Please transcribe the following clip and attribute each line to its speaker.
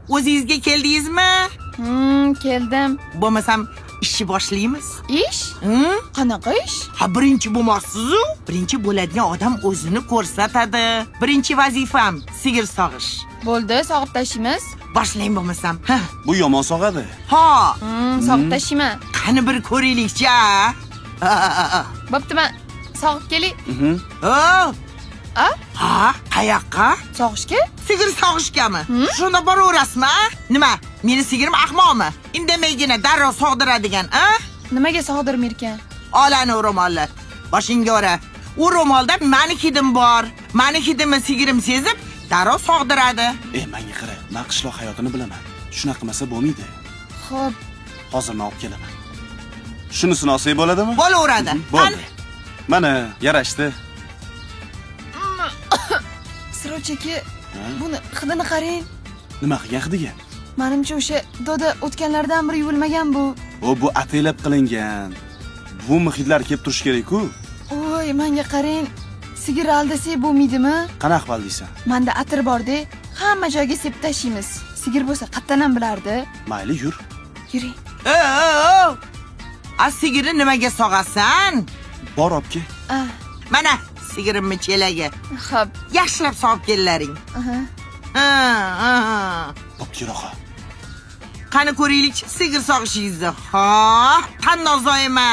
Speaker 1: O'zingizga keldingizmi?
Speaker 2: Keldim.
Speaker 1: Bo'lmasam ishni boshlaymiz.
Speaker 2: Ish? Qanaqa ish?
Speaker 1: Ha, birinchi bo'lmoqsiz-ku. Birinchi bo'ladigan odam o'zini ko'rsatadi. Birinchi vazifam sigir sog'ish.
Speaker 2: Bo'ldi, sog'ib tashlaymiz.
Speaker 1: Boshlang bo'lmasam. Ha.
Speaker 3: Bu yomon sog'adi.
Speaker 1: Ha.
Speaker 2: Sog'ib tashlayman.
Speaker 1: Qani bir ko'raylik-chi.
Speaker 2: Bo'pti, men sog'ib kelay.
Speaker 1: Oh.
Speaker 2: A?
Speaker 1: Ha, qayoqqa?
Speaker 2: Sog'ishga?
Speaker 1: Sigir sog'ishgami? Shunda boraverasizmi? Nima? Meni sigirim ahmoqmi? Indamaygina darrov sog'diradigan, a?
Speaker 2: Nimaga sog'dirmirkan?
Speaker 1: Olani ro'mollar. Boshingga ora. U ro'molda mani hidim bor. Mani hidimni sigirim sezib, darrov sog'diradi.
Speaker 3: Menga qara, men qishloq hayotini bilaman. Shunaqa qilmasa bo'lmaydi.
Speaker 2: Xo'p,
Speaker 3: Hozir men olib kelaman. Shunisini olsak bo'ladimi?
Speaker 1: Bo'laveradi.
Speaker 3: Bo'ldi. Mana, yarashdi.
Speaker 2: Sirovchaki, buni hidini qarang.
Speaker 3: Nima qilgan hidiga?
Speaker 2: Menimcha o'sha doda o'tganlardan biri yuvilmagan bu.
Speaker 3: Bu ataylab qilingan. Bu muhitlar kelib turish kerak-ku.
Speaker 2: Voy, menga qarang. Sigir aldasak bo'lmaydimi?
Speaker 3: Qanaqa qil deysan?
Speaker 2: Menda atir bor-da, hamma joyga sepib tashlaymiz. Sigir bo'lsa qattan ham bilardi.
Speaker 3: Mayli, yur.
Speaker 2: Yuring.
Speaker 1: A sigirni nimaga sog'asan?
Speaker 3: Bor obke.
Speaker 1: Mana sigirimni chelagi.
Speaker 2: Xo'p.
Speaker 1: Yaxshilab sog'ib kellaring.
Speaker 3: Bo'pti, yuraqa.
Speaker 1: Qani ko'raylik sigir sog'ishingizni. Ha, qandoq zo'yma.